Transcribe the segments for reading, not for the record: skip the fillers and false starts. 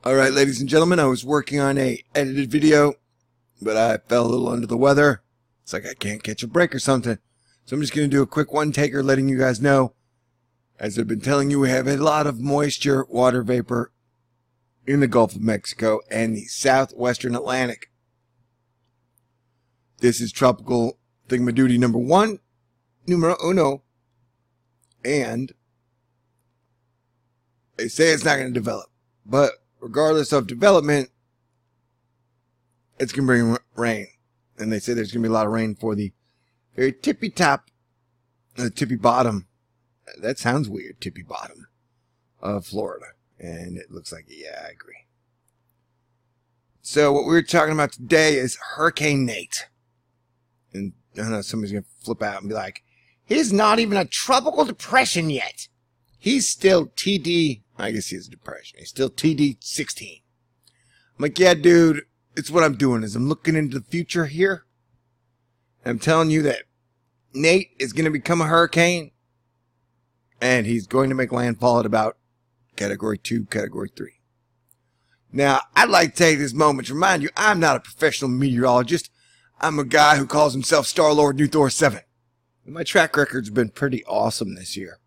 Alright, ladies and gentlemen, I was working on a edited video, but I fell a little under the weather. It's like I can't catch a break or something. So I'm just going to do a quick one-taker letting you guys know. As I've been telling you, we have a lot of moisture, water vapor in the Gulf of Mexico and the southwestern Atlantic. This is tropical thingamadoody number 1, numero uno. And they say it's not going to develop. But regardless of development, it's going to bring rain. And they say there's going to be a lot of rain for the very tippy top, the tippy bottom. That sounds weird, tippy bottom of Florida. And it looks like, yeah, I agree. So what we're talking about today is Hurricane Nate. And I know somebody's going to flip out and be like, he's not even a tropical depression yet. He's still TD. I guess he has a depression. He's still TD 16. I'm like, yeah, dude, it's what I'm doing is I'm looking into the future here. And I'm telling you that Nate is going to become a hurricane. And he's going to make landfall at about Category 2, Category 3. Now, I'd like to take this moment to remind you, I'm not a professional meteorologist. I'm a guy who calls himself Star-Lord New Thor 7. And my track record's been pretty awesome this year.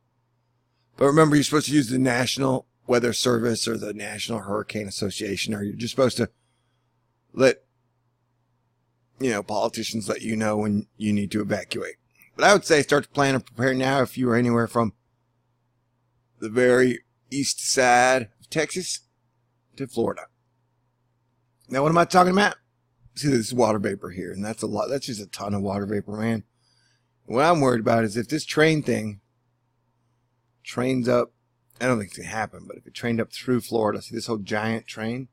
But remember, you're supposed to use the National Weather Service or the National Hurricane Association, or you're just supposed to let, politicians let you know when you need to evacuate. But I would say start to plan and prepare now if you are anywhere from the very east side of Texas to Florida. Now, what am I talking about? See, this is water vapor here, and that's a lot. That's just a ton of water vapor, man. What I'm worried about is if this train thing trains up, I don't think it's going to happen, but if it trained up through Florida, see this whole giant train?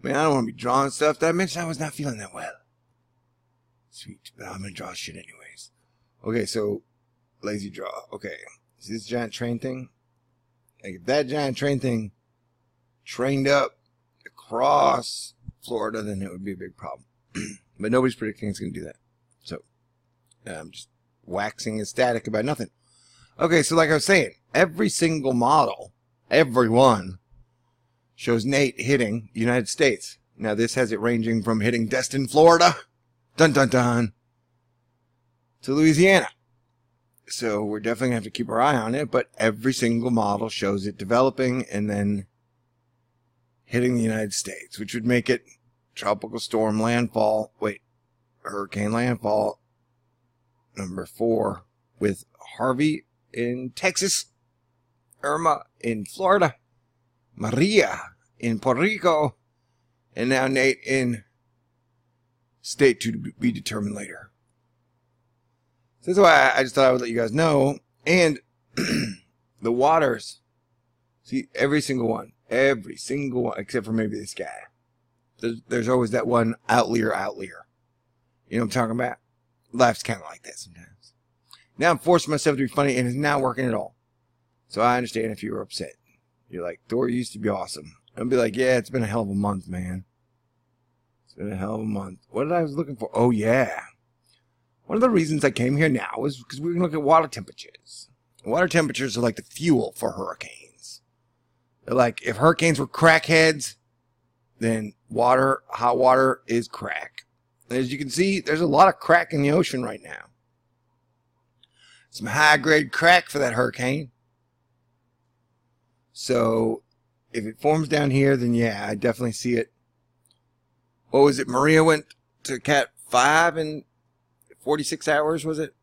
Man, I don't want to be drawing stuff. Did I mention I was not feeling that well? Sweet, but I'm going to draw shit anyways. Okay, so, lazy draw. Okay, see this giant train thing? Like, if that giant train thing trained up across Florida, then it would be a big problem. But nobody's predicting it's going to do that. So, I'm just waxing ecstatic about nothing. Okay, so like I was saying, every single model, everyone, shows Nate hitting the United States. Now, this has it ranging from hitting Destin, Florida, dun dun dun, to Louisiana. So we're definitely going to have to keep our eye on it, but every single model shows it developing and then hitting the United States, which would make it tropical storm landfall, hurricane landfall number 4 with Harvey in Texas, Irma in Florida, Maria in Puerto Rico, and now Nate in state to be determined later. So that's why I just thought I would let you guys know. And the waters, see, every single one, except for maybe this guy. There's always that one outlier. You know what I'm talking about? Life's kind of like that sometimes. Now I'm forcing myself to be funny, and it's not working at all. So I understand if you were upset. You're like, Thor used to be awesome. I'll be like, yeah, it's been a hell of a month, man. It's been a hell of a month. What did I was looking for? Oh, yeah. One of the reasons I came here now was because we were going to look at water temperatures. Water temperatures are like the fuel for hurricanes. They're like, if hurricanes were crackheads, then hot water is crack. And as you can see, there's a lot of crack in the ocean right now. Some high-grade crack for that hurricane. So, if it forms down here, then yeah, I definitely see it. What was it? Maria went to Cat 5 in 46 hours, was it?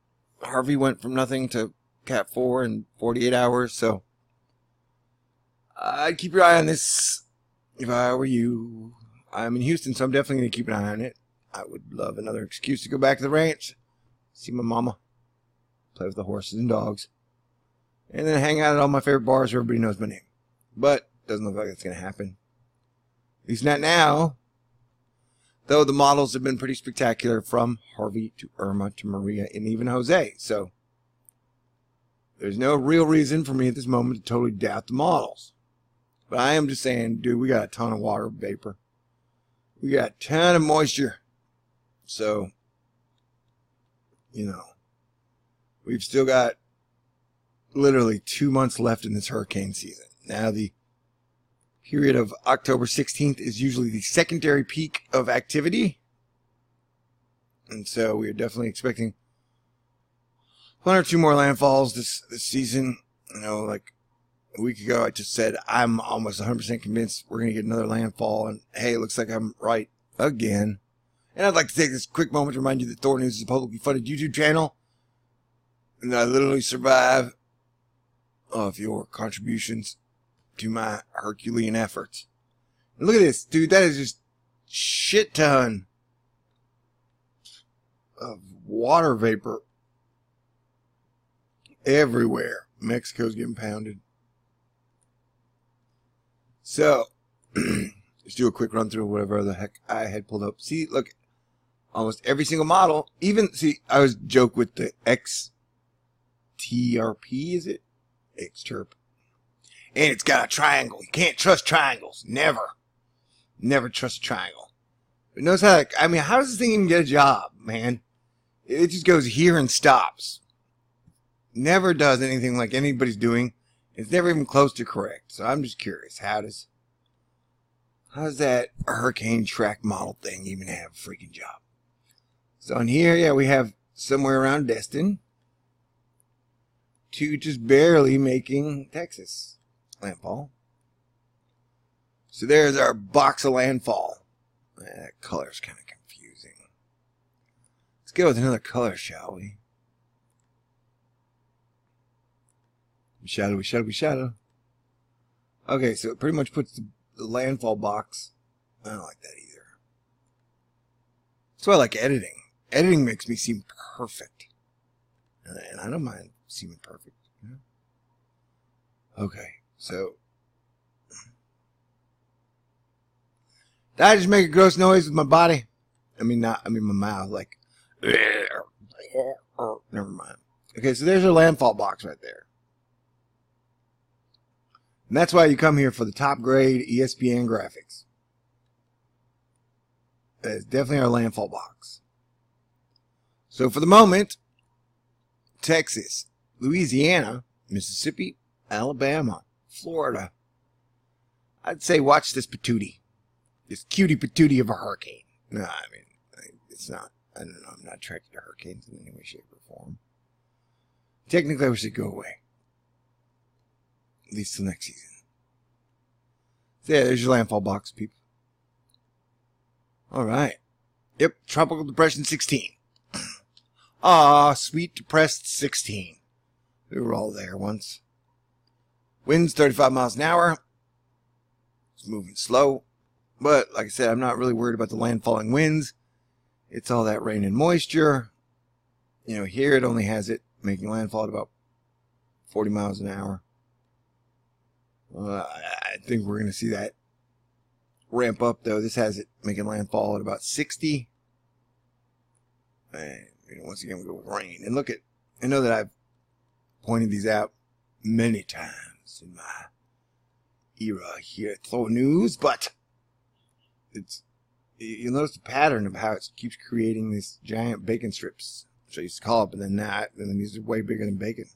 Harvey went from nothing to Cat 4 in 48 hours, so I'd keep your eye on this if I were you. I'm in Houston, so I'm definitely going to keep an eye on it. I would love another excuse to go back to the ranch, see my mama, play with the horses and dogs, and then hang out at all my favorite bars where everybody knows my name. But doesn't look like that's going to happen. At least not now. Though the models have been pretty spectacular from Harvey to Irma to Maria and even Jose. So there's no real reason for me at this moment to totally doubt the models. But I am just saying, dude, we got a ton of water vapor. We got a ton of moisture. So, we've still got literally 2 months left in this hurricane season. Now the Period of October 16th is usually the secondary peak of activity. And so we are definitely expecting one or two more landfalls this season. You know, like a week ago, I just said I'm almost 100% convinced we're going to get another landfall. And hey, it looks like I'm right again. And I'd like to take this quick moment to remind you that Thor News is a publicly funded YouTube channel. And that I literally survive off your contributions to my Herculean efforts. And look at this, dude. That is just shit ton of water vapor everywhere. Mexico's getting pounded. So, let's do a quick run through whatever the heck I had pulled up. See, look, almost every single model. Even, see, I was joke with the XTRP, is it? Xterp. And it's got a triangle. You can't trust triangles. Never. Never trust a triangle. But notice how, I mean, how does this thing even get a job, man? It just goes here and stops. Never does anything like anybody's doing. It's never even close to correct. So I'm just curious. How does that hurricane track model thing even have a freaking job? So in here, yeah, we have somewhere around Destin to just barely making Texas landfall. So there's our box of landfall. That color's kind of confusing. Let's go with another color, shall we? Shadow. Okay, so it pretty much puts the landfall box. I don't like that either. That's why I like editing. Editing makes me seem perfect. And I don't mind seeming perfect. You know? Okay, so. Did I just make a gross noise with my body? My mouth, like. Never mind. Okay, so there's your landfall box right there. And that's why you come here for the top grade ESPN graphics. That's definitely our landfall box. So for the moment, Texas, Louisiana, Mississippi, Alabama, Florida. I'd say watch this patootie. This cutie patootie of a hurricane. No, I mean, it's not. I don't know. I'm not attracted to hurricanes in any way, shape, or form. Technically, I wish they'd go away. At least till next season. So yeah, there's your landfall box, people. Alright. Yep, Tropical Depression 16. Ah, sweet depressed 16. We were all there once. Winds 35 miles an hour. It's moving slow. But, like I said, I'm not really worried about the landfalling winds. It's all that rain and moisture. You know, here it only has it making landfall at about 40 miles an hour. I think we're going to see that ramp up, though. This has it making landfall at about 60. And once again, we go with rain. And look at, I know that I've pointed these out many times in my era here at Thor News, but you'll notice the pattern of how it keeps creating these giant bacon strips, which I used to call it, but then these are way bigger than bacon.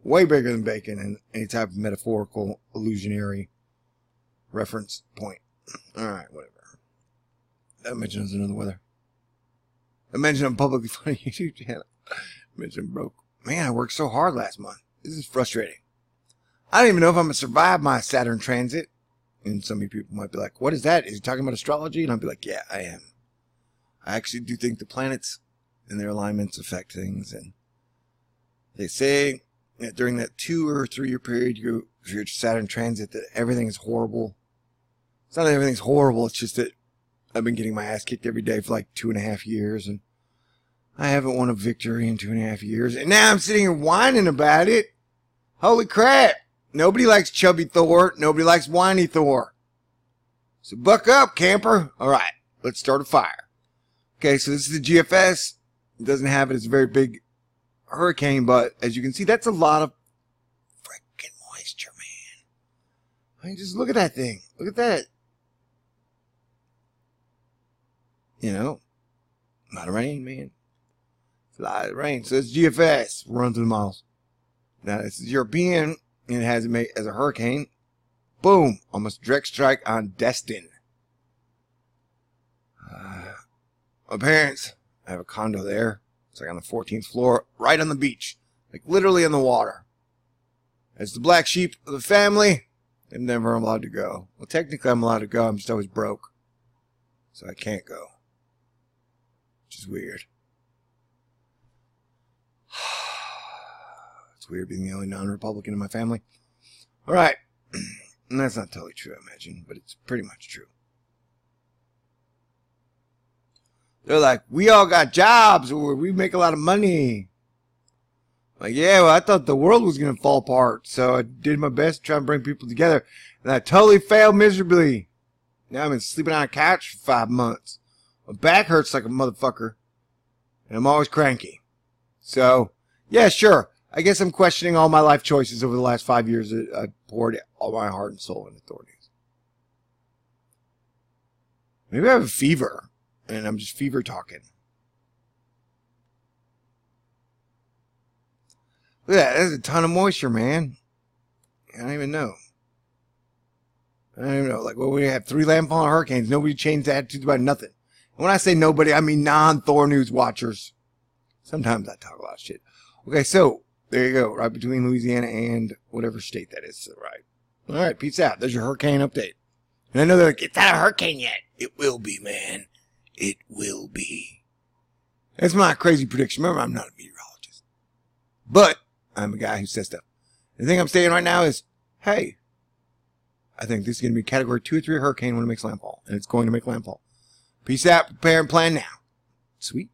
Way bigger than bacon and any type of metaphorical, illusionary reference point. Alright, whatever. That mentions another weather. I mentioned I'm publicly funded YouTube channel. I mentioned I'm broke. Man, I worked so hard last month. This is frustrating. I don't even know if I'm going to survive my Saturn transit. And some of you people might be like, what is that? Is he talking about astrology? And I'll be like, yeah, I am. I actually do think the planets and their alignments affect things. And they say that during that 2 or 3 year period you go through your Saturn transit that everything is horrible. It's not that everything's horrible. It's just that I've been getting my ass kicked every day for like 2.5 years. And I haven't won a victory in 2.5 years. And now I'm sitting here whining about it. Holy crap. Nobody likes chubby Thor. Nobody likes whiny Thor. So buck up, camper. All right, let's start a fire. Okay, so this is the GFS. It doesn't have it as a very big hurricane, but as you can see, that's a lot of freaking moisture, man. I mean, just look at that thing. Look at that. You know, a lot of rain, man. It's a lot of rain. So it's GFS. Run through the miles. Now, this is European. And it has it made as a hurricane. Boom. Almost direct strike on Destin. My parents have a condo there. It's like on the 14th floor, right on the beach. Like literally in the water. As the black sheep of the family, I'm never allowed to go. Well, technically I'm allowed to go. I'm just always broke. So I can't go. Which is weird. It's weird being the only non-Republican in my family. Alright. And that's not totally true, I imagine, but it's pretty much true. They're like, we all got jobs, or we make a lot of money. Like, yeah, well, I thought the world was going to fall apart, so I did my best to try and bring people together, and I totally failed miserably. Now I've been sleeping on a couch for 5 months. My back hurts like a motherfucker, and I'm always cranky. So, yeah, sure. I guess I'm questioning all my life choices over the last 5 years that I poured all my heart and soul into authorities. Maybe I have a fever. And I'm just fever talking. Look at that. There's a ton of moisture, man. I don't even know. Like, well, we have 3 landfall hurricanes. Nobody changed attitudes about nothing. And when I say nobody, I mean non-Thor News watchers. Sometimes I talk a lot of shit. Okay, so, there you go. Right between Louisiana and whatever state that is. Right. All right, peace out. There's your hurricane update. And I know they're like, it's not a hurricane yet. It will be, man. It will be. That's my crazy prediction. Remember, I'm not a meteorologist. But I'm a guy who says stuff. The thing I'm saying right now is, hey, I think this is going to be a category 2 or 3 hurricane when it makes landfall. And it's going to make landfall. Peace out. Prepare and plan now. Sweet.